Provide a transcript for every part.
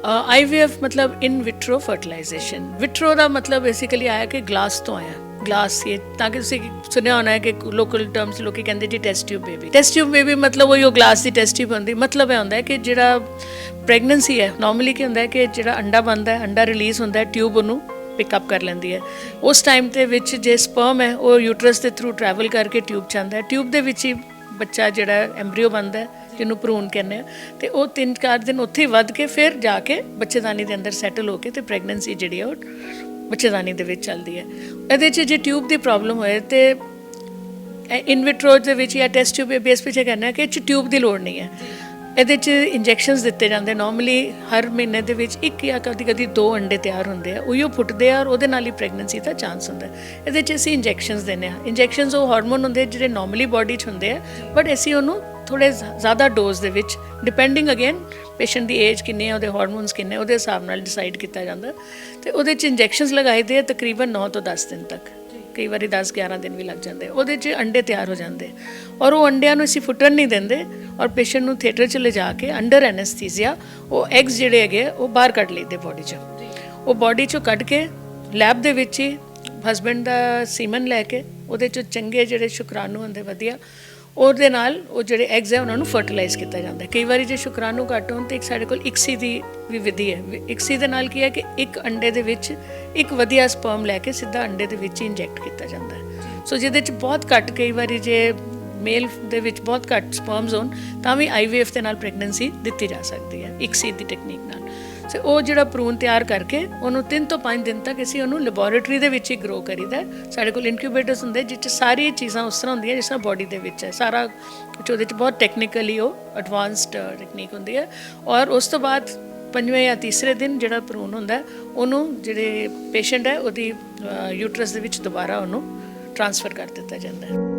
IVF मतलब in vitro fertilisation. Vitro का मतलब बेसिकली आया कि ग्लास तो आया ग्लास ये, ताकि ਤੁਸੀਂ ਸੁਣਿਆ ਹੋਣਾ ਹੈ ਕਿ ਲੋਕਲ ਟਰਮਸ ਲੋਕੀ ਕਹਿੰਦੇ ਜੀ test tube baby. Test tube baby ਮਤਲਬ ਉਹ ਗਲਾਸ ਦੀ ਟੈਸਟ ਟਿਊਬ ਹੁੰਦੀ। ਮਤਲਬ ਇਹ ਹੁੰਦਾ ਹੈ ਕਿ ਜਿਹੜਾ ਪ੍ਰੈਗਨੈਂਸੀ ਹੈ ਨਾਰਮਲੀ ਕੀ ਹੁੰਦਾ ਹੈ ਕਿ ਜਿਹੜਾ ਅੰਡਾ ਬਣਦਾ ਹੈ, ਅੰਡਾ ਰਿਲੀਜ਼ ਹੁੰਦਾ ਹੈ, ਟਿਊਬ ਉਹਨੂੰ ਪਿਕਅਪ ਕਰ ਲੈਂਦੀ ਹੈ। ਉਸ ਟਾਈਮ ਦੇ ਵਿੱਚ ਜੇ ਸਪਰਮ ਹੈ ਉਹ ਯੂਟਰਸ ਦੇ ਥਰੂ ਟਰੈਵਲ ਕਰਕੇ ਟਿਊਬ 'ਚ ਆਉਂਦਾ ਹੈ। ਟਿਊਬ ਦੇ ਵਿੱਚ ਹੀ ਬੱਚਾ ਜਿਹੜਾ ਐਮਬਰੀਓ ਬਣਦਾ ਹੈ, ਜਿਹਨੂੰ ਭਰੂਣ ਕਹਿੰਦੇ ਆ, ਅਤੇ ਉਹ 3-4 ਦਿਨ ਉੱਥੇ ਹੀ ਵੱਧ ਕੇ ਫਿਰ ਜਾ ਕੇ ਬੱਚੇਦਾਨੀ ਦੇ ਅੰਦਰ ਸੈਟਲ ਹੋ ਕੇ ਅਤੇ ਪ੍ਰੈਗਨੈਂਸੀ ਜਿਹੜੀ ਆ ਉਹ ਬੱਚੇਦਾਨੀ ਦੇ ਵਿੱਚ ਚੱਲਦੀ ਹੈ। ਇਹਦੇ 'ਚ ਜੇ ਟਿਊਬ ਦੀ ਪ੍ਰੋਬਲਮ ਹੋਏ ਤਾਂ ਇਨਵਿਟਰੋ ਦੇ ਵਿੱਚ ਜਾਂ ਟੈਸਟ ਟਿਊਬ ਬੇਸ ਪਿੱਛੇ ਕਹਿੰਦਾ ਕਿ ਇਹ 'ਚ ਟਿਊਬ ਦੀ ਲੋੜ ਨਹੀਂ ਹੈ। ਇਹਦੇ 'ਚ ਇੰਜੈਕਸ਼ਨਸ ਦਿੱਤੇ ਜਾਂਦੇ। ਨਾਰਮਲੀ ਹਰ ਮਹੀਨੇ ਦੇ ਵਿੱਚ 1 ਜਾਂ ਕਦੀ 2 ਅੰਡੇ ਤਿਆਰ ਹੁੰਦੇ ਆ, ਉਹੀਓ ਫੁੱਟਦੇ ਆ ਔਰ ਉਹਦੇ ਨਾਲ ਹੀ ਪ੍ਰੈਗਨੈਂਸੀ ਦਾ ਚਾਂਸ ਹੁੰਦਾ। ਇਹਦੇ 'ਚ ਅਸੀਂ ਇੰਜੈਕਸ਼ਨਸ ਦਿੰਦੇ ਹਾਂ। ਇੰਜੈਕਸ਼ਨਸ ਉਹ ਹਾਰਮੋਨ ਹੁੰਦੇ ਜਿਹੜੇ ਨਾਰਮਲੀ ਬੋਡੀ 'ਚ ਹੁੰਦੇ ਆ, ਬਟ ਅਸੀਂ ਉਹਨੂੰ ਥੋੜ੍ਹੇ ਜ਼ਿਆਦਾ ਡੋਜ਼ ਦੇ ਵਿੱਚ ਡਿਪੈਂਡਿੰਗ ਅਗੇਨ ਪੇਸ਼ੈਂਟ ਦੀ ਏਜ ਕਿੰਨੀ ਹੈ, ਉਹਦੇ ਹਾਰਮੋਨਸ ਕਿੰਨੇ, ਉਹਦੇ ਹਿਸਾਬ ਨਾਲ ਡਿਸਾਈਡ ਕੀਤਾ ਜਾਂਦਾ। ਅਤੇ ਉਹਦੇ 'ਚ ਇੰਜੈਕਸ਼ਨਸ ਲਗਾਈਦੇ ਆ ਤਕਰੀਬਨ 9 ਤੋਂ 10 ਦਿਨ ਤੱਕ, ਕਈ ਵਾਰੀ 10-11 ਦਿਨ ਵੀ ਲੱਗ ਜਾਂਦੇ। ਉਹਦੇ 'ਚ ਅੰਡੇ ਤਿਆਰ ਹੋ ਜਾਂਦੇ ਔਰ ਉਹ ਅੰਡਿਆਂ ਨੂੰ ਅਸੀਂ ਫੁੱਟਣ ਨਹੀਂ ਦਿੰਦੇ ਔਰ ਪੇਸ਼ੈਂਟ ਨੂੰ ਥੀਏਟਰ 'ਚ ਲਿਜਾ ਕੇ ਅੰਡਰ ਐਨਸਥੀਸੀਆ ਉਹ ਐਗਸ ਜਿਹੜੇ ਹੈਗੇ ਉਹ ਬਾਹਰ ਕੱਢ ਲਈਦੇ ਬੋਡੀ 'ਚੋਂ। ਉਹ ਬੋਡੀ 'ਚੋਂ ਕੱਢ ਕੇ ਲੈਬ ਦੇ ਵਿੱਚ ਹੀ ਹਸਬੈਂਡ ਦਾ ਸੀਮਨ ਲੈ ਕੇ ਉਹਦੇ 'ਚੋਂ ਚੰਗੇ ਜਿਹੜੇ ਸ਼ੁਕਰਾਣੂ ਹੁੰਦੇ ਵਧੀਆ, ਉਹਦੇ ਨਾਲ ਉਹ ਜਿਹੜੇ ਐਗਸ ਹੈ ਉਹਨਾਂ ਨੂੰ ਫਰਟੀਲਾਈਜ਼ ਕੀਤਾ ਜਾਂਦਾ। ਕਈ ਵਾਰੀ ਜੇ ਸ਼ੁਕਰਾਣੂ ਘੱਟ ਹੋਣ ਤਾਂ ਇੱਕ ਸਾਡੇ ਕੋਲ ਇਕਸੀ ਦੀ ਵੀ ਵਿਧੀ ਹੈ। ਇਕਸੀ ਦੇ ਨਾਲ ਕੀ ਹੈ ਕਿ ਇੱਕ ਅੰਡੇ ਦੇ ਵਿੱਚ ਇੱਕ ਵਧੀਆ ਸਪਰਮ ਲੈ ਕੇ ਸਿੱਧਾ ਅੰਡੇ ਦੇ ਵਿੱਚ ਹੀ ਇੰਜੈਕਟ ਕੀਤਾ ਜਾਂਦਾ ਹੈ। ਸੋ ਜਿਹਦੇ 'ਚ ਬਹੁਤ ਘੱਟ, ਕਈ ਵਾਰੀ ਜੇ ਮੇਲ ਦੇ ਵਿੱਚ ਬਹੁਤ ਘੱਟ ਸਪਰਮਸ ਹੋਣ ਤਾਂ ਵੀ IVF ਦੇ ਨਾਲ ਪ੍ਰੈਗਨੈਂਸੀ ਦਿੱਤੀ ਜਾ ਸਕਦੀ ਹੈ ਇਕਸੀ ਦੀ ਟੈਕਨੀਕ ਨਾਲ। ਸੋ ਉਹ ਜਿਹੜਾ ਭਰੂਣ ਤਿਆਰ ਕਰਕੇ ਉਹਨੂੰ 3 ਤੋਂ 5 ਦਿਨ ਤੱਕ ਅਸੀਂ ਉਹਨੂੰ ਲੈਬੋਰੇਟਰੀ ਦੇ ਵਿੱਚ ਹੀ ਗਰੋ ਕਰੀਦਾ। ਸਾਡੇ ਕੋਲ ਇਨਕਿਊਬੇਟਰਸ ਹੁੰਦੇ ਜਿਸ 'ਚ ਸਾਰੀਆਂ ਚੀਜ਼ਾਂ ਉਸ ਤਰ੍ਹਾਂ ਹੁੰਦੀਆਂ ਜਿਸ ਤਰ੍ਹਾਂ ਬੋਡੀ ਦੇ ਵਿੱਚ ਹੈ ਸਾਰਾ ਕੁਛ। ਉਹਦੇ 'ਚ ਬਹੁਤ ਟੈਕਨੀਕਲੀ ਉਹ ਐਡਵਾਂਸਡ ਟੈਕਨੀਕ ਹੁੰਦੀ ਹੈ। ਔਰ ਉਸ ਤੋਂ ਬਾਅਦ 5ਵੇਂ ਜਾਂ ਤੀਸਰੇ ਦਿਨ ਜਿਹੜਾ ਭਰੂਣ ਹੁੰਦਾ ਉਹਨੂੰ ਜਿਹੜੇ ਪੇਸ਼ੈਂਟ ਹੈ ਉਹਦੀ ਯੂਟਰਸ ਦੇ ਵਿੱਚ ਦੁਬਾਰਾ ਉਹਨੂੰ ਟ੍ਰਾਂਸਫਰ ਕਰ ਦਿੱਤਾ ਜਾਂਦਾ ਹੈ।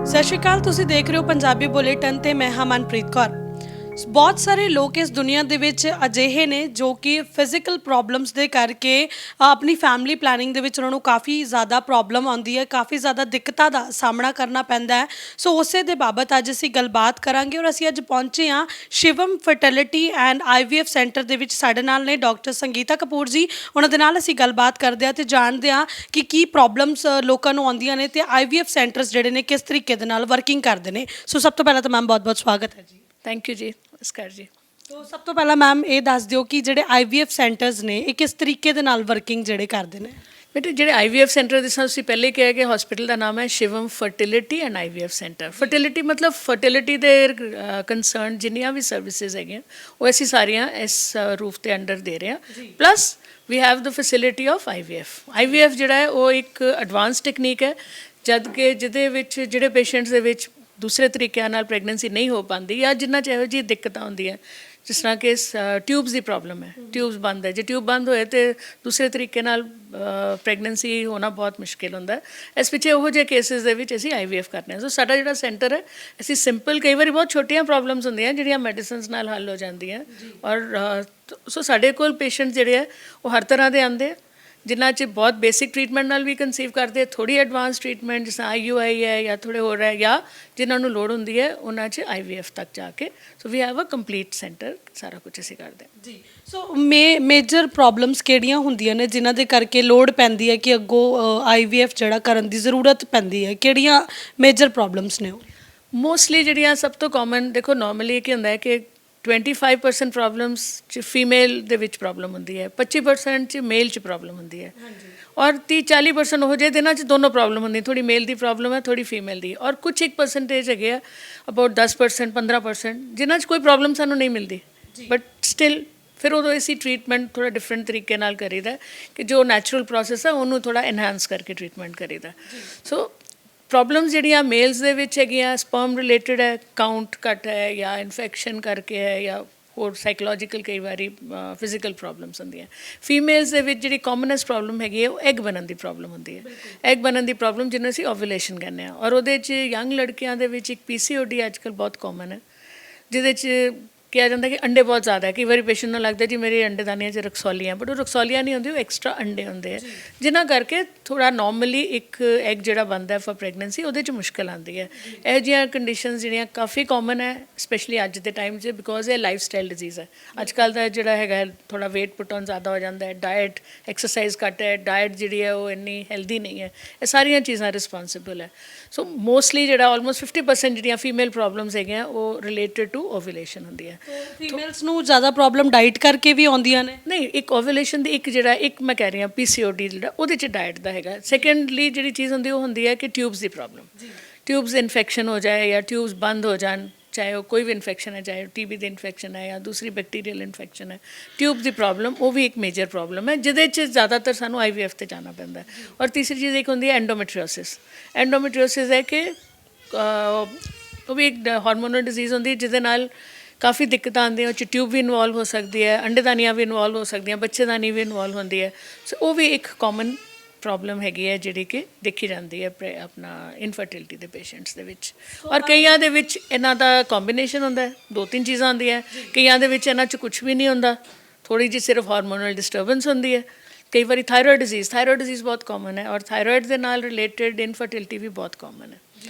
ਸਤਿ ਸ਼੍ਰੀ ਅਕਾਲ, ਤੁਸੀਂ ਦੇਖ ਰਹੇ ਹੋ ਪੰਜਾਬੀ ਬੁਲੇਟਿਨ ਤੇ ਮੈਂ ਹਾਂ ਮਨਪ੍ਰੀਤ ਕੌਰ। ਬਹੁਤ ਸਾਰੇ ਲੋਕ ਇਸ ਦੁਨੀਆ ਦੇ ਵਿੱਚ ਅਜਿਹੇ ਨੇ ਜੋ ਕਿ ਫਿਜ਼ੀਕਲ ਪ੍ਰੋਬਲਮਸ ਦੇ ਕਰਕੇ ਆਪਣੀ ਫੈਮਿਲੀ ਪਲੈਨਿੰਗ ਦੇ ਵਿੱਚ ਉਹਨਾਂ ਨੂੰ ਕਾਫੀ ਜ਼ਿਆਦਾ ਪ੍ਰੋਬਲਮ ਆਉਂਦੀ ਹੈ, ਕਾਫੀ ਜ਼ਿਆਦਾ ਦਿੱਕਤਾਂ ਦਾ ਸਾਹਮਣਾ ਕਰਨਾ ਪੈਂਦਾ ਹੈ। ਸੋ ਉਸੇ ਦੇ ਬਾਬਤ ਅੱਜ ਅਸੀਂ ਗੱਲਬਾਤ ਕਰਾਂਗੇ ਔਰ ਅਸੀਂ ਅੱਜ ਪਹੁੰਚੇ ਹਾਂ Shivam fertility and IVF centre ਦੇ ਵਿੱਚ। ਸਾਡੇ ਨਾਲ ਨੇ ਡਾਕਟਰ ਸੰਗੀਤਾ ਕਪੂਰ ਜੀ। ਉਹਨਾਂ ਦੇ ਨਾਲ ਅਸੀਂ ਗੱਲਬਾਤ ਕਰਦੇ ਹਾਂ ਅਤੇ ਜਾਣਦੇ ਹਾਂ ਕਿ ਕੀ ਪ੍ਰੋਬਲਮਸ ਲੋਕਾਂ ਨੂੰ ਆਉਂਦੀਆਂ ਨੇ ਅਤੇ IVF ਸੈਂਟਰਸ ਜਿਹੜੇ ਨੇ ਕਿਸ ਤਰੀਕੇ ਦੇ ਨਾਲ ਵਰਕਿੰਗ ਕਰਦੇ ਨੇ। ਸੋ ਸਭ ਤੋਂ ਪਹਿਲਾਂ ਤਾਂ ਮੈਮ ਬਹੁਤ-ਬਹੁਤ ਸਵਾਗਤ ਹੈ ਜੀ। ਥੈਂਕ ਯੂ ਜੀ, ਨਮਸਕਾਰ ਜੀ। ਤੋ ਸਭ ਤੋਂ ਪਹਿਲਾਂ ਮੈਮ ਇਹ ਦੱਸ ਦਿਓ ਕਿ ਜਿਹੜੇ IVF ਸੈਂਟਰਸ ਨੇ ਇਹ ਕਿਸ ਤਰੀਕੇ ਦੇ ਨਾਲ ਵਰਕਿੰਗ ਜਿਹੜੇ ਕਰਦੇ ਨੇ। ਬੇਟੇ ਜਿਹੜੇ IVF ਸੈਂਟਰ ਜਿਸ ਤਰ੍ਹਾਂ ਤੁਸੀਂ ਪਹਿਲੇ ਕਿਹਾ ਕਿ ਹਸਪੀਟਲ ਦਾ ਨਾਮ ਹੈ Shivam fertility and IVF centre. Fertility ਮਤਲਬ ਫਰਟੀਲਿਟੀ ਦੇ ਕੰਸਰਨ ਜਿੰਨੀਆਂ ਵੀ ਸਰਵਿਸਿਜ਼ ਹੈਗੀਆਂ ਉਹ ਅਸੀਂ ਸਾਰੀਆਂ ਇਸ ਰੂਫ ਦੇ ਅੰਡਰ ਦੇ ਰਹੇ ਹਾਂ। Plus we have the facility of IVF ਜਿਹੜਾ ਹੈ ਉਹ ਇੱਕ ਐਡਵਾਂਸ ਟੈਕਨੀਕ ਹੈ, ਜਦ ਕਿ ਜਿਹਦੇ ਵਿੱਚ ਜਿਹੜੇ ਪੇਸ਼ੈਂਟਸ ਦੇ ਵਿੱਚ ਦੂਸਰੇ ਤਰੀਕਿਆਂ ਨਾਲ ਪ੍ਰੈਗਨੈਂਸੀ ਨਹੀਂ ਹੋ ਪਾਉਂਦੀ ਜਾਂ ਜਿਨ੍ਹਾਂ 'ਚ ਇਹੋ ਜਿਹੀ ਦਿੱਕਤਾਂ ਹੁੰਦੀਆਂ ਜਿਸ ਤਰ੍ਹਾਂ ਕਿ ਟਿਊਬਸ ਦੀ ਪ੍ਰੋਬਲਮ ਹੈ, ਟਿਊਬਸ ਬੰਦ ਹੈ। ਜੇ ਟਿਊਬ ਬੰਦ ਹੋਏ ਤਾਂ ਦੂਸਰੇ ਤਰੀਕੇ ਨਾਲ ਪ੍ਰੈਗਨੈਂਸੀ ਹੋਣਾ ਬਹੁਤ ਮੁਸ਼ਕਿਲ ਹੁੰਦਾ। ਇਸ ਪਿੱਛੇ ਉਹੋ ਜਿਹੇ ਕੇਸਿਸ ਦੇ ਵਿੱਚ ਅਸੀਂ IVF ਕਰਦੇ ਹਾਂ। ਸੋ ਸਾਡਾ ਜਿਹੜਾ ਸੈਂਟਰ ਹੈ ਅਸੀਂ ਸਿੰਪਲ, ਕਈ ਵਾਰੀ ਬਹੁਤ ਛੋਟੀਆਂ ਪ੍ਰੋਬਲਮਸ ਹੁੰਦੀਆਂ ਜਿਹੜੀਆਂ ਮੈਡੀਸਨਸ ਨਾਲ ਹੱਲ ਹੋ ਜਾਂਦੀਆਂ। ਔਰ ਸੋ ਸਾਡੇ ਕੋਲ ਪੇਸ਼ੈਂਟ ਜਿਹੜੇ ਹੈ ਉਹ ਹਰ ਤਰ੍ਹਾਂ ਦੇ ਆਉਂਦੇ, ਜਿਨ੍ਹਾਂ 'ਚ ਬਹੁਤ ਬੇਸਿਕ ਟਰੀਟਮੈਂਟ ਨਾਲ ਵੀ ਕੰਸੀਵ ਕਰਦੇ, ਥੋੜ੍ਹੀ ਐਡਵਾਂਸ ਟਰੀਟਮੈਂਟ ਜਿਸ ਤਰ੍ਹਾਂ IUI ਹੈ ਜਾਂ ਥੋੜ੍ਹੇ ਹੋਰ ਹੈ, ਜਾਂ ਜਿਨ੍ਹਾਂ ਨੂੰ ਲੋੜ ਹੁੰਦੀ ਹੈ ਉਹਨਾਂ 'ਚ IVF ਤੱਕ ਜਾ ਕੇ। So we have a complete centre, ਸਾਰਾ ਕੁਝ ਅਸੀਂ ਕਰਦੇ ਹਾਂ ਜੀ। ਸੋ ਮੇਜਰ ਪ੍ਰੋਬਲਮਸ ਕਿਹੜੀਆਂ ਹੁੰਦੀਆਂ ਨੇ ਜਿਨ੍ਹਾਂ ਦੇ ਕਰਕੇ ਲੋੜ ਪੈਂਦੀ ਹੈ ਕਿ ਅੱਗੋਂ IVF ਜਿਹੜਾ ਕਰਨ ਦੀ ਜ਼ਰੂਰਤ ਪੈਂਦੀ ਹੈ? ਕਿਹੜੀਆਂ ਮੇਜਰ ਪ੍ਰੋਬਲਮਸ ਨੇ ਉਹ? ਮੋਸਟਲੀ ਜਿਹੜੀਆਂ ਸਭ ਤੋਂ ਕਾਮਨ, ਦੇਖੋ ਨਾਰਮਲੀ ਕੀ ਹੁੰਦਾ ਹੈ ਕਿ 25% ਪ੍ਰੋਬਲਮਸ 'ਚ ਫੀਮੇਲ ਦੇ ਵਿੱਚ ਪ੍ਰੋਬਲਮ ਹੁੰਦੀ ਹੈ, 25% 'ਚ ਮੇਲ 'ਚ ਪ੍ਰੋਬਲਮ ਹੁੰਦੀ ਹੈ, ਔਰ 30-40% ਉਹ ਜਿਹੇ ਦਿਨਾਂ 'ਚ ਦੋਨੋਂ ਪ੍ਰੋਬਲਮ ਹੁੰਦੀ, ਥੋੜ੍ਹੀ ਮੇਲ ਦੀ ਪ੍ਰੋਬਲਮ ਹੈ, ਥੋੜ੍ਹੀ ਫੀਮੇਲ ਦੀ। ਔਰ ਕੁਛ 1% ਹੈਗੇ ਆ ਅਬਾਊਟ 10%, 15% ਜਿਨ੍ਹਾਂ 'ਚ ਕੋਈ ਪ੍ਰੋਬਲਮ ਸਾਨੂੰ ਨਹੀਂ ਮਿਲਦੀ, ਬਟ ਸਟਿਲ ਫਿਰ ਉਦੋਂ ਅਸੀਂ ਟਰੀਟਮੈਂਟ ਥੋੜ੍ਹਾ ਡਿਫਰੈਂਟ ਤਰੀਕੇ ਨਾਲ ਕਰੀਦਾ ਕਿ ਜੋ ਨੈਚੁਰਲ ਪ੍ਰੋਸੈਸ ਹੈ ਉਹਨੂੰ ਥੋੜ੍ਹਾ ਇਨਹਾਂਸ ਕਰਕੇ ਟਰੀਟਮੈਂਟ ਕਰੀਦਾ। ਸੋ ਪ੍ਰੋਬਲਮਸ ਜਿਹੜੀਆਂ ਮੇਲਸ ਦੇ ਵਿੱਚ ਹੈਗੀਆਂ ਸਪਰਮ ਰਿਲੇਟਡ ਹੈ, ਕਾਊਂਟ ਘੱਟ ਹੈ ਜਾਂ ਇਨਫੈਕਸ਼ਨ ਕਰਕੇ ਹੈ ਜਾਂ ਹੋਰ ਸਾਈਕੋਲੋਜੀਕਲ ਕਈ ਵਾਰੀ ਫਿਜ਼ੀਕਲ ਪ੍ਰੋਬਲਮਸ ਹੁੰਦੀਆਂ। ਫੀਮੇਲਸ ਦੇ ਵਿੱਚ ਜਿਹੜੀ ਕਾਮਨੈਸਟ ਪ੍ਰੋਬਲਮ ਹੈਗੀ ਹੈ ਉਹ ਐਗ ਬਣਨ ਦੀ ਪ੍ਰੋਬਲਮ ਹੁੰਦੀ ਹੈ। ਐਗ ਬਣਨ ਦੀ ਪ੍ਰੋਬਲਮ ਜਿਹਨੂੰ ਅਸੀਂ ਓਵੂਲੇਸ਼ਨ ਕਹਿੰਦੇ ਹਾਂ, ਔਰ ਉਹਦੇ 'ਚ ਯੰਗ ਲੜਕੀਆਂ ਦੇ ਵਿੱਚ ਇੱਕ PCOD ਅੱਜ ਕੱਲ੍ਹ ਬਹੁਤ ਕਾਮਨ ਹੈ, ਜਿਹਦੇ 'ਚ ਕਿਹਾ ਜਾਂਦਾ ਕਿ ਅੰਡੇ ਬਹੁਤ ਜ਼ਿਆਦਾ ਹੈ। ਕਈ ਵਾਰੀ ਪੇਸ਼ੈਂਟ ਨੂੰ ਲੱਗਦਾ ਜੀ ਮੇਰੇ ਅੰਡੇਦਾਨੀਆਂ 'ਚ ਰਕਸੌਲੀਆਂ, ਬਟ ਉਹ ਰਕਸੌਲੀਆਂ ਨਹੀਂ ਹੁੰਦੀ, ਉਹ ਐਕਸਟਰਾ ਅੰਡੇ ਹੁੰਦੇ ਆ, ਜਿਨ੍ਹਾਂ ਕਰਕੇ ਥੋੜ੍ਹਾ ਨੋਰਮਲੀ ਇੱਕ ਐਗ ਜਿਹੜਾ ਬਣਦਾ ਫॉर ਪ੍ਰੈਗਨੈਂਸੀ ਉਹਦੇ 'ਚ ਮੁਸ਼ਕਿਲ ਆਉਂਦੀ ਹੈ। ਇਹੋ ਜਿਹੀਆਂ ਕੰਡੀਸ਼ਨਸ ਜਿਹੜੀਆਂ ਕਾਫੀ ਕਾਮਨ ਹੈ, ਸਪੈਸ਼ਲੀ ਅੱਜ ਦੇ ਟਾਈਮ 'ਚ, ਬਿਕੋਜ਼ ਇਹ ਲਾਈਫ ਸਟਾਈਲ ਡਿਜ਼ੀਜ਼ ਹੈ। ਅੱਜ ਕੱਲ੍ਹ ਦਾ ਜਿਹੜਾ ਹੈਗਾ ਥੋੜ੍ਹਾ ਵੇਟ ਪੁੱਟ ਔਨ ਜ਼ਿਆਦਾ ਹੋ ਜਾਂਦਾ ਹੈ, ਡਾਇਟ ਐਕਸਰਸਾਈਜ਼ ਘੱਟ ਹੈ, ਡਾਇਟ ਜਿਹੜੀ ਹੈ ਉਹ ਇੰਨੀ ਹੈਲਦੀ ਨਹੀਂ ਹੈ, ਇਹ ਸਾਰੀਆਂ ਚੀਜ਼ਾਂ ਰਿਸਪੋਂਸੀਬਲ ਹੈ। ਸੋ ਮੋਸਟਲੀ ਜਿਹੜਾ ਆਲਮੋਸਟ 50% ਜਿਹੜੀਆਂ ਫੀਮੇਲ ਪ੍ਰੋਬਲਮਸ ਹੈਗੀਆਂ ਉਹ ਰਿਲੇਟਡ ਟੂ ਓਵੂਲੇਸ਼ਨ ਹੁੰਦੀ ਹੈ। ਫੀਮੇਲਸ ਨੂੰ ਜ਼ਿਆਦਾ ਪ੍ਰੋਬਲਮ ਡਾਈਟ ਕਰਕੇ ਵੀ ਆਉਂਦੀਆਂ ਨੇ? ਨਹੀਂ, ਇੱਕ ਓਵੂਲੇਸ਼ਨ ਦੀ ਇੱਕ ਜਿਹੜਾ ਇੱਕ ਮੈਂ ਕਹਿ ਰਹੀ ਹਾਂ PCOD ਜਿਹੜਾ ਉਹਦੇ 'ਚ ਡਾਇਟ ਦਾ ਹੈਗਾ। ਸੈਕੰਡਲੀ ਜਿਹੜੀ ਚੀਜ਼ ਹੁੰਦੀ ਉਹ ਹੁੰਦੀ ਹੈ ਕਿ ਟਿਊਬਸ ਦੀ ਪ੍ਰੋਬਲਮ, ਟਿਊਬਸ ਇਨਫੈਕਸ਼ਨ ਹੋ ਜਾਏ ਜਾਂ ਟਿਊਬਸ ਬੰਦ ਹੋ ਜਾਣ, ਚਾਹੇ ਉਹ ਕੋਈ ਵੀ ਇਨਫੈਕਸ਼ਨ ਹੈ, ਚਾਹੇ TB ਦੀ ਇਨਫੈਕਸ਼ਨ ਹੈ ਜਾਂ ਦੂਸਰੀ ਬੈਕਟੀਰੀਅਲ ਇਨਫੈਕਸ਼ਨ ਹੈ, ਟਿਊਬ ਦੀ ਪ੍ਰੋਬਲਮ ਉਹ ਵੀ ਇੱਕ ਮੇਜਰ ਪ੍ਰੋਬਲਮ ਹੈ, ਜਿਹਦੇ 'ਚ ਜ਼ਿਆਦਾਤਰ ਸਾਨੂੰ IVF 'ਤੇ ਜਾਣਾ ਪੈਂਦਾ ਹੈ। ਔਰ ਤੀਸਰੀ ਚੀਜ਼ ਇੱਕ ਹੁੰਦੀ ਹੈ ਐਂਡੋਮੈਟਰੀਓਸਿਸ। ਐਂਡੋਮੈਟਰੀਓਸਿਸ ਹੈ ਕਿ ਉਹ ਵੀ ਇੱਕ ਹਾਰਮੋਨਲ ਡਿਜ਼ੀਜ਼ ਹੁੰਦੀ ਹੈ, ਜਿਹਦੇ ਨਾਲ ਕਾਫੀ ਦਿੱਕਤਾਂ ਆਉਂਦੀਆਂ, ਉਹ 'ਚ ਟਿਊਬ ਵੀ ਇਨਵੋਲਵ ਹੋ ਸਕਦੀ ਹੈ, ਅੰਡੇਦਾਨੀਆਂ ਵੀ ਇਨਵੋਲਵ ਹੋ ਸਕਦੀਆਂ, ਬੱਚੇਦਾਨੀ ਵੀ ਇਨਵੋਲਵ ਹੁੰਦੀ ਹੈ। ਸੋ ਉਹ ਵੀ ਇੱਕ ਕਾਮਨ ਪ੍ਰੋਬਲਮ ਹੈਗੀ ਹੈ ਜਿਹੜੀ ਕਿ ਦੇਖੀ ਜਾਂਦੀ ਹੈ ਆਪਣਾ ਇਨਫਰਟੀਲਿਟੀ ਦੇ ਪੇਸ਼ੈਂਟਸ ਦੇ ਵਿੱਚ। ਔਰ ਕਈਆਂ ਦੇ ਵਿੱਚ ਇਹਨਾਂ ਦਾ ਕੰਬੀਨੇਸ਼ਨ ਹੁੰਦਾ ਹੈ, 2-3 ਚੀਜ਼ਾਂ ਹੁੰਦੀਆਂ, ਕਈਆਂ ਦੇ ਵਿੱਚ ਇਹਨਾਂ 'ਚ ਕੁਝ ਵੀ ਨਹੀਂ ਹੁੰਦਾ, ਥੋੜ੍ਹੀ ਜਿਹੀ ਸਿਰਫ ਹਾਰਮੋਨਲ ਡਿਸਟਰਬੈਂਸ ਹੁੰਦੀ ਹੈ। ਕਈ ਵਾਰੀ ਥਾਇਰੋਇਡ ਡਿਜ਼ੀਜ਼ ਬਹੁਤ ਕਾਮਨ ਹੈ, ਔਰ ਥਾਇਰੋਇਡ ਦੇ ਨਾਲ ਰਿਲੇਟਡ ਇਨਫਰਟੀਲਿਟੀ ਵੀ ਬਹੁਤ ਕਾਮਨ ਹੈ।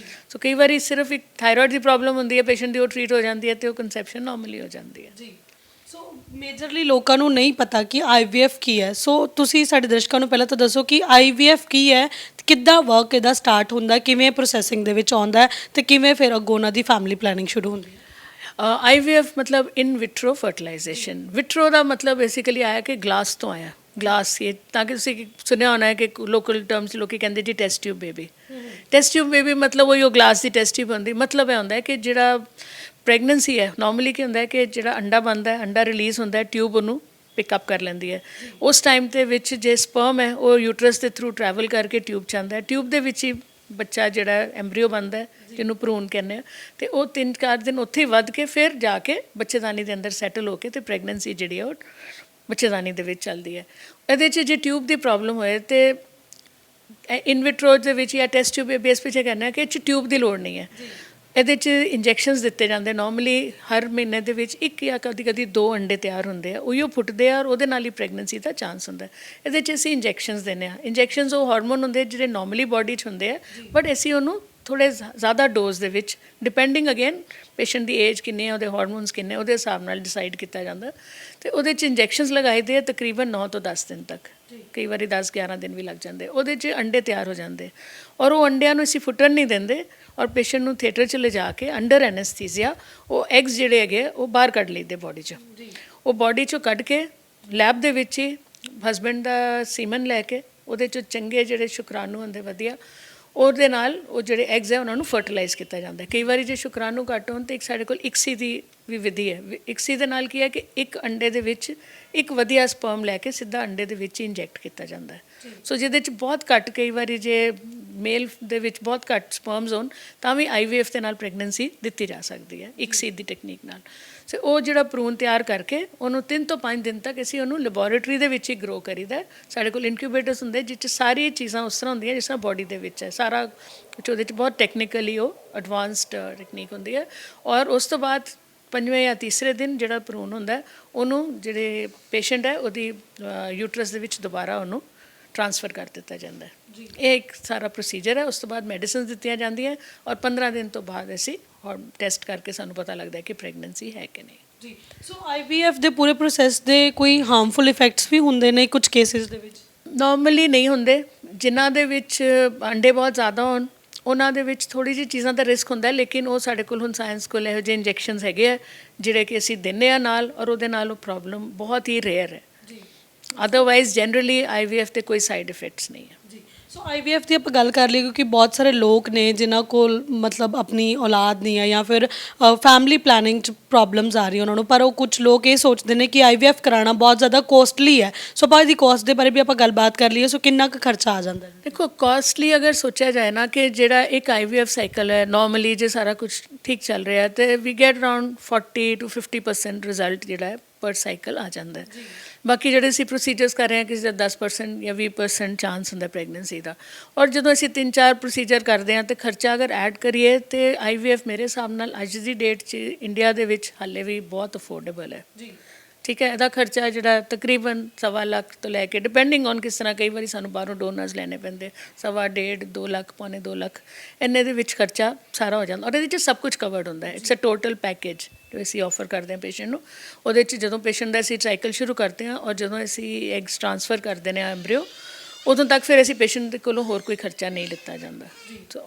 ਸੋ ਕਈ ਵਾਰੀ ਸਿਰਫ ਇੱਕ ਥਾਇਰੋਇਡ ਦੀ ਪ੍ਰੋਬਲਮ ਹੁੰਦੀ ਹੈ ਪੇਸ਼ੈਂਟ ਦੀ, ਉਹ ਟਰੀਟ ਹੋ ਜਾਂਦੀ ਹੈ ਅਤੇ ਉਹ ਕਨਸੈਪਸ਼ਨ ਨਾਰਮਲੀ ਹੋ ਜਾਂਦੀ ਹੈ। ਜੀ, ਸੋ ਮੇਜਰਲੀ ਲੋਕਾਂ ਨੂੰ ਨਹੀਂ ਪਤਾ ਕਿ IVF ਕੀ ਹੈ। ਸੋ ਤੁਸੀਂ ਸਾਡੇ ਦਰਸ਼ਕਾਂ ਨੂੰ ਪਹਿਲਾਂ ਤਾਂ ਦੱਸੋ ਕਿ IVF ਕੀ ਹੈ, ਕਿੱਦਾਂ ਵਰਕ ਇਹਦਾ ਸਟਾਰਟ ਹੁੰਦਾ, ਕਿਵੇਂ ਪ੍ਰੋਸੈਸਿੰਗ ਦੇ ਵਿੱਚ ਆਉਂਦਾ ਅਤੇ ਕਿਵੇਂ ਫਿਰ ਅੱਗੋਂ ਉਹਨਾਂ ਦੀ ਫੈਮਿਲੀ ਪਲੈਨਿੰਗ ਸ਼ੁਰੂ ਹੁੰਦੀ ਹੈ? IVF ਮਤਲਬ ਇਨ ਵਿਟਰੋ ਫਰਟੀਲਾਈਜੇਸ਼ਨ। ਵਿਟਰੋ ਦਾ ਮਤਲਬ ਬੇਸਿਕਲੀ ਆਇਆ ਕਿ ਗਲਾਸ ਤੋਂ ਆਇਆ, ਗਲਾਸ ਇਹ ਤਾਂ ਕਿ ਤੁਸੀਂ ਸੁਣਿਆ ਹੋਣਾ ਹੈ ਕਿ ਲੋਕਲ ਟਰਮਸ ਲੋਕੀ ਕਹਿੰਦੇ ਜੀ test tube baby. Test tube baby ਮਤਲਬ ਉਹ ਗਲਾਸ ਦੀ ਟੈਸਟ ਟਿਊਬ ਹੁੰਦੀ। ਮਤਲਬ ਇਹ ਹੁੰਦਾ ਹੈ ਕਿ ਜਿਹੜਾ ਪ੍ਰੈਗਨੈਂਸੀ ਹੈ, ਨਾਰਮਲੀ ਕੀ ਹੁੰਦਾ ਹੈ ਕਿ ਜਿਹੜਾ ਅੰਡਾ ਬਣਦਾ ਹੈ, ਅੰਡਾ ਰਿਲੀਜ਼ ਹੁੰਦਾ ਹੈ, ਟਿਊਬ ਉਹਨੂੰ ਪਿਕਅਪ ਕਰ ਲੈਂਦੀ ਹੈ। ਉਸ ਟਾਈਮ ਦੇ ਵਿੱਚ ਜੇ ਸਪਰਮ ਹੈ ਉਹ ਯੂਟਰਸ ਦੇ ਥਰੂ ਟਰੈਵਲ ਕਰਕੇ ਟਿਊਬ 'ਚ ਆਉਂਦਾ ਹੈ, ਟਿਊਬ ਦੇ ਵਿੱਚ ਹੀ ਬੱਚਾ ਜਿਹੜਾ ਐਮਬਰੀਓ ਬਣਦਾ ਹੈ, ਜਿਹਨੂੰ ਭਰੂਣ ਕਹਿੰਦੇ ਆ, ਅਤੇ ਉਹ 3-4 ਦਿਨ ਉੱਥੇ ਹੀ ਵੱਧ ਕੇ ਫਿਰ ਜਾ ਕੇ ਬੱਚੇਦਾਨੀ ਦੇ ਅੰਦਰ ਸੈਟਲ ਹੋ ਕੇ ਅਤੇ ਪ੍ਰੈਗਨੈਂਸੀ ਜਿਹੜੀ ਆ ਉਹ ਬੱਚੇਦਾਨੀ ਦੇ ਵਿੱਚ ਚੱਲਦੀ ਹੈ। ਇਹਦੇ 'ਚ ਜੇ ਟਿਊਬ ਦੀ ਪ੍ਰੋਬਲਮ ਹੋਏ ਤਾਂ ਇਨਵਿਟਰੋ ਦੇ ਵਿੱਚ ਜਾਂ ਟੈਸਟ ਟਿਊਬ ਬੇਸ ਪਿੱਛੇ ਕਹਿੰਦਾ ਕਿ ਇਹ 'ਚ ਟਿਊਬ ਦੀ ਲੋੜ ਨਹੀਂ ਹੈ। ਇਹਦੇ 'ਚ ਇੰਜੈਕਸ਼ਨਸ ਦਿੱਤੇ ਜਾਂਦੇ, ਨਾਰਮਲੀ ਹਰ ਮਹੀਨੇ ਦੇ ਵਿੱਚ 1 ਜਾਂ ਕਦੀ 2 ਅੰਡੇ ਤਿਆਰ ਹੁੰਦੇ ਆ, ਉਹੀਓ ਫੁੱਟਦੇ ਆ ਔਰ ਉਹਦੇ ਨਾਲ ਹੀ ਪ੍ਰੈਗਨੈਂਸੀ ਦਾ ਚਾਂਸ ਹੁੰਦਾ। ਇਹਦੇ 'ਚ ਅਸੀਂ ਇੰਜੈਕਸ਼ਨਸ ਦਿੰਦੇ ਹਾਂ। ਇੰਜੈਕਸ਼ਨਸ ਉਹ ਹਾਰਮੋਨ ਹੁੰਦੇ ਜਿਹੜੇ ਨਾਰਮਲੀ ਬੋਡੀ 'ਚ ਹੁੰਦੇ ਆ, ਬਟ ਅਸੀਂ ਉਹਨੂੰ ਥੋੜ੍ਹੇ ਜ਼ਿਆਦਾ ਡੋਜ਼ ਦੇ ਵਿੱਚ, ਡਿਪੈਂਡਿੰਗ ਅਗੇਨ ਪੇਸ਼ੈਂਟ ਦੀ ਏਜ ਕਿੰਨੀ ਹੈ, ਉਹਦੇ ਹਾਰਮੋਨਸ ਕਿੰਨੇ, ਉਹਦੇ ਹਿਸਾਬ ਨਾਲ ਡਿਸਾਈਡ ਕੀਤਾ ਜਾਂਦਾ। ਅਤੇ ਉਹਦੇ 'ਚ ਇੰਜੈਕਸ਼ਨਸ ਲਗਾਏ ਦੇ ਆ ਤਕਰੀਬਨ 9 ਤੋਂ 10 ਦਿਨ ਤੱਕ, ਕਈ ਵਾਰੀ 10-11 ਦਿਨ ਵੀ ਲੱਗ ਜਾਂਦੇ। ਉਹਦੇ 'ਚ ਅੰਡੇ ਤਿਆਰ ਹੋ ਜਾਂਦੇ ਔਰ ਉਹ ਅੰਡਿਆਂ ਨੂੰ ਅਸੀਂ ਫੁੱਟਣ ਨਹੀਂ ਦਿੰਦੇ ਔਰ ਪੇਸ਼ੈਂਟ ਨੂੰ ਥੀਏਟਰ 'ਚ ਲਿਜਾ ਕੇ ਅੰਡਰ ਐਨਸਥੀਸੀਆ ਉਹ ਐਗਸ ਜਿਹੜੇ ਹੈਗੇ ਉਹ ਬਾਹਰ ਕੱਢ ਲਈਦੇ ਬੋਡੀ 'ਚੋਂ। ਉਹ ਬੋਡੀ 'ਚੋਂ ਕੱਢ ਕੇ ਲੈਬ ਦੇ ਵਿੱਚ ਹੀ ਹਸਬੈਂਡ ਦਾ ਸੀਮਨ ਲੈ ਕੇ ਉਹਦੇ 'ਚੋਂ ਚੰਗੇ ਜਿਹੜੇ ਸ਼ੁਕਰਾਣੂ ਹੁੰਦੇ ਵਧੀਆ, ਉਹਦੇ ਨਾਲ ਉਹ ਜਿਹੜੇ ਐਗਸ ਹੈ ਉਹਨਾਂ ਨੂੰ ਫਰਟੀਲਾਈਜ਼ ਕੀਤਾ ਜਾਂਦਾ। ਕਈ ਵਾਰੀ ਜੇ ਸ਼ੁਕਰਾਣੂ ਘੱਟ ਹੋਣ ਤਾਂ ਇੱਕ ਸਾਡੇ ਕੋਲ ਇਕਸੀ ਦੀ ਵੀ ਵਿਧੀ ਹੈ। ਇਕਸੀ ਦੇ ਨਾਲ ਕੀ ਹੈ ਕਿ ਇੱਕ ਅੰਡੇ ਦੇ ਵਿੱਚ ਇੱਕ ਵਧੀਆ ਸਪਰਮ ਲੈ ਕੇ ਸਿੱਧਾ ਅੰਡੇ ਦੇ ਵਿੱਚ ਹੀ ਇੰਜੈਕਟ ਕੀਤਾ ਜਾਂਦਾ ਹੈ। ਸੋ ਜਿਹਦੇ 'ਚ ਬਹੁਤ ਘੱਟ, ਕਈ ਵਾਰੀ ਜੇ ਮੇਲ ਦੇ ਵਿੱਚ ਬਹੁਤ ਘੱਟ ਸਪਰਮਸ ਹੋਣ ਤਾਂ ਵੀ IVF ਦੇ ਨਾਲ ਪ੍ਰੈਗਨੈਂਸੀ ਦਿੱਤੀ ਜਾ ਸਕਦੀ ਹੈ ਇਕਸੀ ਦੀ ਟੈਕਨੀਕ ਨਾਲ। ਸੋ ਉਹ ਜਿਹੜਾ ਭਰੂਣ ਤਿਆਰ ਕਰਕੇ ਉਹਨੂੰ 3 ਤੋਂ 5 ਦਿਨ ਤੱਕ ਅਸੀਂ ਉਹਨੂੰ ਲੈਬੋਰੇਟਰੀ ਦੇ ਵਿੱਚ ਹੀ ਗਰੋ ਕਰੀਦਾ। ਸਾਡੇ ਕੋਲ ਇਨਕਿਊਬੇਟਰਸ ਹੁੰਦੇ ਜਿਸ 'ਚ ਸਾਰੀਆਂ ਚੀਜ਼ਾਂ ਉਸ ਤਰ੍ਹਾਂ ਹੁੰਦੀਆਂ ਜਿਸ ਤਰ੍ਹਾਂ ਬੋਡੀ ਦੇ ਵਿੱਚ ਹੈ, ਸਾਰਾ ਕੁਛ ਉਹਦੇ 'ਚ ਬਹੁਤ ਟੈਕਨੀਕਲੀ ਉਹ ਐਡਵਾਂਸਡ ਟੈਕਨੀਕ ਹੁੰਦੀ ਹੈ। ਔਰ ਉਸ ਤੋਂ ਬਾਅਦ 5ਵੇਂ ਜਾਂ ਤੀਸਰੇ ਦਿਨ ਜਿਹੜਾ ਭਰੂਣ ਹੁੰਦਾ ਉਹਨੂੰ ਜਿਹੜੇ ਪੇਸ਼ੈਂਟ ਹੈ ਉਹਦੀ ਯੂਟਰਸ ਦੇ ਵਿੱਚ ਦੁਬਾਰਾ ਉਹਨੂੰ ਟ੍ਰਾਂਸਫਰ ਕਰ ਦਿੱਤਾ ਜਾਂਦਾ ਹੈ। ਇਹ ਇੱਕ ਸਾਰਾ ਪ੍ਰੋਸੀਜਰ ਹੈ। ਉਸ ਤੋਂ ਬਾਅਦ ਮੈਡੀਸਿਨਸ ਦਿੱਤੀਆਂ ਜਾਂਦੀਆਂ ਔਰ 15 ਦਿਨ ਤੋਂ ਬਾਅਦ ਅਸੀਂ ਟੈਸਟ ਕਰਕੇ ਸਾਨੂੰ ਪਤਾ ਲੱਗਦਾ ਕਿ ਪ੍ਰੈਗਨੈਂਸੀ ਹੈ ਕਿ ਨਹੀਂ। ਜੀ, ਸੋ IVF ਦੇ ਪੂਰੇ ਪ੍ਰੋਸੈਸ ਦੇ ਕੋਈ ਹਾਰਮਫੁਲ ਇਫੈਕਟਸ ਵੀ ਹੁੰਦੇ ਨੇ ਕੁਝ ਕੇਸਿਸ ਦੇ ਵਿੱਚ? ਨਾਰਮਲੀ ਨਹੀਂ ਹੁੰਦੇ। ਜਿਨ੍ਹਾਂ ਦੇ ਵਿੱਚ ਅੰਡੇ ਬਹੁਤ ਜ਼ਿਆਦਾ ਹੋਣ ਉਹਨਾਂ ਦੇ ਵਿੱਚ ਥੋੜ੍ਹੀ ਜਿਹੀ ਚੀਜ਼ਾਂ ਦਾ ਰਿਸਕ ਹੁੰਦਾ, ਲੇਕਿਨ ਉਹ ਸਾਡੇ ਕੋਲ ਹੁਣ ਸਾਇੰਸ ਕੋਲ ਇਹੋ ਜਿਹੇ ਇੰਜੈਕਸ਼ਨਸ ਹੈਗੇ ਆ ਜਿਹੜੇ ਕਿ ਅਸੀਂ ਦਿੰਦੇ ਹਾਂ ਨਾਲ, ਔਰ ਉਹਦੇ ਨਾਲ ਉਹ ਪ੍ਰੋਬਲਮ ਬਹੁਤ ਹੀ ਰੇਅਰ ਹੈ। ਅਦਰਵਾਈਜ਼ ਜਨਰਲੀ IVF ਦੇ ਕੋਈ ਸਾਈਡ ਇਫੈਕਟਸ ਨਹੀਂ ਹੈ। ਸੋ ਆਈਵੀਐਫ ਦੀ ਆਪਾਂ ਗੱਲ ਕਰ ਲਈ ਕਿਉਂਕਿ ਬਹੁਤ ਸਾਰੇ ਲੋਕ ਨੇ ਜਿਨ੍ਹਾਂ ਕੋਲ ਮਤਲਬ ਆਪਣੀ ਔਲਾਦ ਨਹੀਂ ਹੈ ਜਾਂ ਫਿਰ ਫੈਮਿਲੀ ਪਲੈਨਿੰਗ 'ਚ ਪ੍ਰੋਬਲਮਸ ਆ ਰਹੀ ਉਹਨਾਂ ਨੂੰ, ਪਰ ਉਹ ਕੁਝ ਲੋਕ ਇਹ ਸੋਚਦੇ ਨੇ ਕਿ ਆਈਵੀਐਫ ਕਰਾਉਣਾ ਬਹੁਤ ਜ਼ਿਆਦਾ ਕੋਸਟਲੀ ਹੈ। ਸੋ ਆਪਾਂ ਇਹਦੀ ਕੋਸਟ ਦੇ ਬਾਰੇ ਵੀ ਆਪਾਂ ਗੱਲਬਾਤ ਕਰ ਲਈਏ। ਸੋ ਕਿੰਨਾ ਕੁ ਖਰਚਾ ਆ ਜਾਂਦਾ ਹੈ? ਦੇਖੋ ਕਾਸਟਲੀ ਅਗਰ ਸੋਚਿਆ ਜਾਏ ਨਾ ਕਿ ਜਿਹੜਾ ਇੱਕ ਆਈਵੀਐਫ ਸਾਈਕਲ ਹੈ ਨਾਰਮਲੀ ਜੇ ਸਾਰਾ ਕੁਝ ਠੀਕ ਚੱਲ ਰਿਹਾ ਤੇ we get around 40 to 50% result ਜਿਹੜਾ ਹੈ ਪਰ ਸਾਈਕਲ ਆ ਜਾਂਦਾ ਹੈ। ਬਾਕੀ ਜਿਹੜੇ ਅਸੀਂ ਪ੍ਰੋਸੀਜਰਸ ਕਰ ਰਹੇ ਹਾਂ ਕਿਸੇ ਦਾ 10% ਜਾਂ 20% ਚਾਂਸ ਹੁੰਦਾ ਪ੍ਰੈਗਨੈਂਸੀ ਦਾ, ਔਰ ਜਦੋਂ ਅਸੀਂ 3-4 ਪ੍ਰੋਸੀਜਰ ਕਰਦੇ ਹਾਂ ਤੇ ਖਰਚਾ ਅਗਰ ਐਡ ਕਰੀਏ ਤੇ ਆਈਵੀਐਫ ਮੇਰੇ ਹਿਸਾਬ ਨਾਲ ਅੱਜ ਦੀ ਡੇਟ 'ਚ ਇੰਡੀਆ ਦੇ ਵਿੱਚ ਹਾਲੇ ਵੀ ਬਹੁਤ ਅਫੋਰਡੇਬਲ ਹੈ। ਜੀ ਠੀਕ ਹੈ, ਇਹਦਾ ਖਰਚਾ ਜਿਹੜਾ ਤਕਰੀਬਨ 1.25 ਲੱਖ ਤੋਂ ਲੈ ਕੇ ਡਿਪੈਂਡਿੰਗ ਔਨ ਕਿਸ ਤਰ੍ਹਾਂ, ਕਈ ਵਾਰੀ ਸਾਨੂੰ ਬਾਹਰੋਂ ਡੋਨਰਸ ਲੈਣੇ ਪੈਂਦੇ 1.5 2 ਲੱਖ ਪੌਣੇ 2 ਲੱਖ ਇੰਨੇ ਦੇ ਵਿੱਚ ਖਰਚਾ ਸਾਰਾ ਹੋ ਜਾਂਦਾ, ਔਰ ਇਹਦੇ 'ਚ ਸਭ ਕੁਝ ਕਵਰਡ ਹੁੰਦਾ ਹੈ। ਇਟਸ ਅ ਟੋਟਲ ਪੈਕੇਜ ਜੋ ਅਸੀਂ ਆਫਰ ਕਰਦੇ ਹਾਂ ਪੇਸ਼ੈਂਟ ਨੂੰ। ਉਹਦੇ 'ਚ ਜਦੋਂ ਪੇਸ਼ੈਂਟ ਦਾ ਅਸੀਂ ਸਾਈਕਲ ਸ਼ੁਰੂ ਕਰਦੇ ਹਾਂ ਔਰ ਜਦੋਂ ਅਸੀਂ ਐਗਸ ਟ੍ਰਾਂਸਫਰ ਕਰਦੇ ਨੇ ਐਮਬ੍ਰਿਓ, ਉਦੋਂ ਤੱਕ ਫਿਰ ਅਸੀਂ ਪੇਸ਼ੈਂਟ ਦੇ ਕੋਲੋਂ ਹੋਰ ਕੋਈ ਖਰਚਾ ਨਹੀਂ ਲਿੱਤਾ ਜਾਂਦਾ।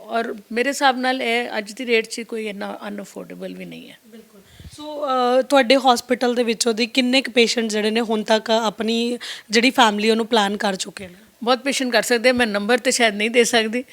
ਔਰ ਮੇਰੇ ਹਿਸਾਬ ਨਾਲ ਇਹ ਅੱਜ ਦੀ ਰੇਟ 'ਚ ਕੋਈ ਇੰਨਾ ਅਨਅਫੋਰਡੇਬਲ ਵੀ ਨਹੀਂ ਹੈ। ਬਿਲਕੁਲ। ਸੋ ਤੁਹਾਡੇ ਹਸਪੀਟਲ ਦੇ ਵਿੱਚੋਂ ਦੀ ਕਿੰਨੇ ਕੁ ਪੇਸ਼ੈਂਟ ਜਿਹੜੇ ਨੇ ਹੁਣ ਤੱਕ ਆਪਣੀ ਜਿਹੜੀ ਫੈਮਿਲੀ ਉਹਨੂੰ ਪਲਾਨ ਕਰ ਚੁੱਕੇ ਨੇ? ਬਹੁਤ ਪੇਸ਼ੈਂਟ ਕਰ ਸਕਦੇ, ਮੈਂ ਨੰਬਰ ਤੇ ਸ਼ਾਇਦ ਨਹੀਂ ਦੇ ਸਕਦੀ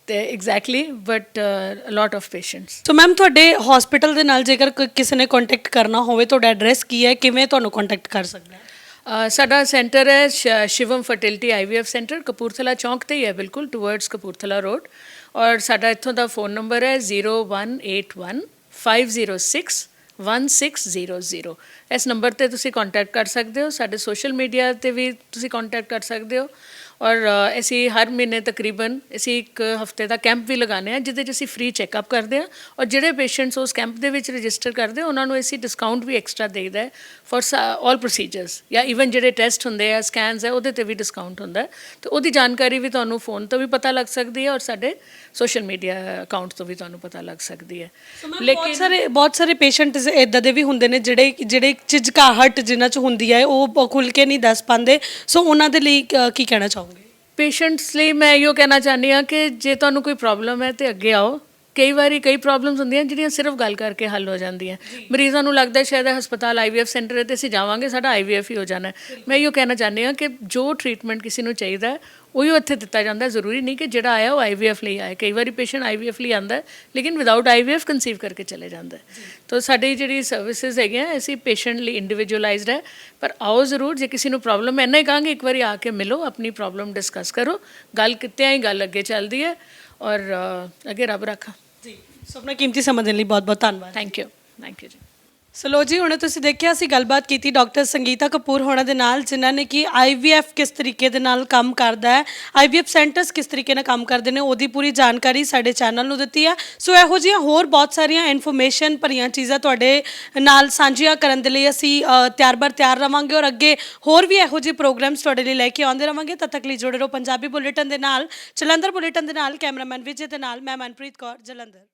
ਤੇ exactly, but a lot of patients. So ma'am ਤੁਹਾਡੇ ਹਸਪੀਟਲ ਦੇ ਨਾਲ ਜੇਕਰ ਕਿਸੇ ਨੇ ਕੰਟੈਕਟ ਕਰਨਾ ਹੋਵੇ, ਤੁਹਾਡਾ ਐਡਰੈਸ ਕੀ ਹੈ, ਕਿਵੇਂ ਤੁਹਾਨੂੰ ਕੰਟੈਕਟ ਕਰ ਸਕਦਾ ਹੈ? ਸਾਡਾ ਸੈਂਟਰ ਹੈ Shivam fertility IVF centre, Kapurthala ਚੌਂਕ ਤੇ ਹੀ ਹੈ, ਬਿਲਕੁਲ ਟੂਵਰਡਸ ਕਪੂਰਥਲਾ ਰੋਡ। ਔਰ ਸਾਡਾ ਇੱਥੋਂ ਦਾ ਫੋਨ ਨੰਬਰ ਹੈ 0181 506 1600। ਇਸ ਨੰਬਰ ਤੇ ਤੁਸੀਂ ਕੰਟੈਕਟ ਕਰ ਸਕਦੇ ਹੋ। ਸਾਡੇ ਸੋਸ਼ਲ ਮੀਡੀਆ ਤੇ ਵੀ ਤੁਸੀਂ ਕੰਟੈਕਟ ਕਰ ਸਕਦੇ ਹੋ। ਔਰ ਅਸੀਂ ਹਰ ਮਹੀਨੇ ਤਕਰੀਬਨ ਅਸੀਂ ਇੱਕ ਹਫਤੇ ਦਾ ਕੈਂਪ ਵੀ ਲਗਾਉਂਦੇ ਹਾਂ ਜਿਹਦੇ 'ਚ ਅਸੀਂ ਫ੍ਰੀ ਚੈੱਕਅਪ ਕਰਦੇ ਹਾਂ, ਔਰ ਜਿਹੜੇ ਪੇਸ਼ੈਂਟਸ ਉਸ ਕੈਂਪ ਦੇ ਵਿੱਚ ਰਜਿਸਟਰ ਕਰਦੇ ਉਹਨਾਂ ਨੂੰ ਅਸੀਂ ਡਿਸਕਾਊਂਟ ਵੀ ਐਕਸਟਰਾ ਦੇਈਦਾ ਹੈ ਫॉर ਆਲ ਪ੍ਰੋਸੀਜਰਸ, ਜਾਂ ਈਵਨ ਜਿਹੜੇ ਟੈਸਟ ਹੁੰਦੇ ਆ ਸਕੈਨਸ ਹੈ ਉਹਦੇ 'ਤੇ ਵੀ ਡਿਸਕਾਊਂਟ ਹੁੰਦਾ ਹੈ। ਤੇ ਉਹਦੀ ਜਾਣਕਾਰੀ ਵੀ ਤੁਹਾਨੂੰ ਫੋਨ ਤੋਂ ਵੀ ਪਤਾ ਲੱਗ ਸਕਦੀ ਹੈ ਔਰ ਸਾਡੇ ਸੋਸ਼ਲ ਮੀਡੀਆ ਅਕਾਊਂਟ ਤੋਂ ਵੀ ਤੁਹਾਨੂੰ ਪਤਾ ਲੱਗ ਸਕਦੀ ਹੈ। ਬਹੁਤ ਸਾਰੇ ਪੇਸ਼ੈਂਟ ਇੱਦਾਂ ਦੇ ਵੀ ਹੁੰਦੇ ਨੇ ਜਿਹੜੇ ਝਿਜਕਾਹਟ ਜਿਨ੍ਹਾਂ 'ਚ ਹੁੰਦੀ ਹੈ ਉਹ ਖੁੱਲ੍ਹ ਕੇ ਨਹੀਂ ਦੱਸ ਪਾਉਂਦੇ, ਸੋ ਉਹਨਾਂ ਦੇ ਲਈ ਕੀ ਕਹਿਣਾ ਚਾਹੋਗੇ? ਪੇਸ਼ੈਂਟਸ ਲਈ ਮੈਂ ਇਹੋ ਕਹਿਣਾ ਚਾਹੁੰਦੀ ਹਾਂ ਕਿ ਜੇ ਤੁਹਾਨੂੰ ਕੋਈ ਪ੍ਰੋਬਲਮ ਹੈ ਤੇ ਅੱਗੇ ਆਓ। ਕਈ ਵਾਰੀ ਕਈ ਪ੍ਰੋਬਲਮਸ ਹੁੰਦੀਆਂ ਜਿਹੜੀਆਂ ਸਿਰਫ ਗੱਲ ਕਰਕੇ ਹੱਲ ਹੋ ਜਾਂਦੀਆਂ। ਮਰੀਜ਼ਾਂ ਨੂੰ ਲੱਗਦਾ ਸ਼ਾਇਦ ਹਸਪਤਾਲ ਆਈਵੀਐਫ ਸੈਂਟਰ ਹੈ ਤੇ ਅਸੀਂ ਜਾਵਾਂਗੇ ਸਾਡਾ ਆਈਵੀਐਫ ਹੀ ਹੋ ਜਾਣਾ। ਮੈਂ ਇਹੋ ਕਹਿਣਾ ਚਾਹੁੰਦੀ ਹਾਂ ਕਿ ਜੋ ਟ੍ਰੀਟਮੈਂਟ ਕਿਸੇ ਨੂੰ ਚਾਹੀਦਾ ਹੈ ਉਹੀ ਇੱਥੇ ਦਿੱਤਾ ਜਾਂਦਾ। ਜ਼ਰੂਰੀ ਨਹੀਂ ਕਿ ਜਿਹੜਾ ਆਇਆ ਉਹ ਆਈਵੀਐਫ ਲਈ ਆਏ। ਕਈ ਵਾਰੀ ਪੇਸ਼ੈਂਟ ਆਈਵੀਐਫ ਲਈ ਆਉਂਦਾ ਲੇਕਿਨ ਵਿਦਆਊਟ ਆਈਵੀਐਫ ਕਨਸੀਵ ਕਰਕੇ ਚਲੇ ਜਾਂਦਾ। ਤਾਂ ਸਾਡੀ ਜਿਹੜੀ ਸਰਵਿਸਿਜ਼ ਹੈਗੀਆਂ ਅਸੀਂ ਪੇਸ਼ੈਂਟ ਲਈ ਇੰਡੀਵਿਜੂਅਲਾਈਜ਼ਡ ਹੈ, ਪਰ ਆਓ ਜ਼ਰੂਰ। ਜੇ ਕਿਸੇ ਨੂੰ ਪ੍ਰੋਬਲਮ ਇੰਨਾ ਹੀ ਕਹਾਂਗੇ ਇੱਕ ਵਾਰੀ ਆ ਕੇ ਮਿਲੋ, ਆਪਣੀ ਪ੍ਰੋਬਲਮ ਡਿਸਕਸ ਕਰੋ, ਗੱਲ ਕਿਤਿਆਂ ਹੀ ਗੱਲ ਅੱਗੇ ਚੱਲਦੀ ਹੈ। ਔਰ ਅੱਗੇ ਰੱਬ ਰੱਖਾ ਜੀ। ਸੋ ਆਪਣਾ ਕੀਮਤੀ ਸਮਾਂ ਦੇਣ ਲਈ ਬਹੁਤ ਬਹੁਤ ਧੰਨਵਾਦ। ਥੈਂਕ ਯੂ ਜੀ। ਸੋ ਲੋ ਜੀ, ਹੁਣ ਤੁਸੀਂ ਦੇਖਿਆ ਅਸੀਂ ਗੱਲਬਾਤ ਕੀਤੀ ਡਾਕਟਰ ਸੰਗੀਤਾ ਕਪੂਰ ਹੋਣਾ ਦੇ ਨਾਲ, ਜਿਨ੍ਹਾਂ ਨੇ ਕਿ ਆਈਵੀਐਫ ਕਿਸ ਤਰੀਕੇ ਦੇ ਨਾਲ ਕੰਮ ਕਰਦਾ ਹੈ, ਆਈਵੀਐਫ ਸੈਂਟਰਸ ਕਿਸ ਤਰੀਕੇ ਨਾਲ ਕੰਮ ਕਰਦੇ ਨੇ, ਉਹਦੀ ਪੂਰੀ ਜਾਣਕਾਰੀ ਸਾਡੇ ਚੈਨਲ ਨੂੰ ਦਿੱਤੀ ਹੈ। ਸੋ ਇਹੋ ਜਿਹੀਆਂ ਹੋਰ ਬਹੁਤ ਸਾਰੀਆਂ ਇਨਫੋਰਮੇਸ਼ਨ ਭਰੀਆਂ ਚੀਜ਼ਾਂ ਤੁਹਾਡੇ ਨਾਲ ਸਾਂਝੀਆਂ ਕਰਨ ਦੇ ਲਈ ਅਸੀਂ ਤਿਆਰ ਰਵਾਂਗੇ ਔਰ ਅੱਗੇ ਹੋਰ ਵੀ ਇਹੋ ਜਿਹੇ ਪ੍ਰੋਗਰਾਮਸ ਤੁਹਾਡੇ ਲਈ ਲੈ ਕੇ ਆਉਂਦੇ ਰਵਾਂਗੇ। ਤਦ ਤੱਕ ਲਈ ਜੁੜੇ ਰਹੋ ਪੰਜਾਬੀ ਬੁਲੇਟਿਨ ਦੇ ਨਾਲ, ਜਲੰਧਰ ਬੁਲੇਟਿਨ ਦੇ ਨਾਲ। ਕੈਮਰਾਮੈਨ ਵਿਜੇ ਦੇ ਨਾਲ ਮੈਂ ਮਨਪ੍ਰੀਤ ਕੌਰ, ਜਲੰਧਰ।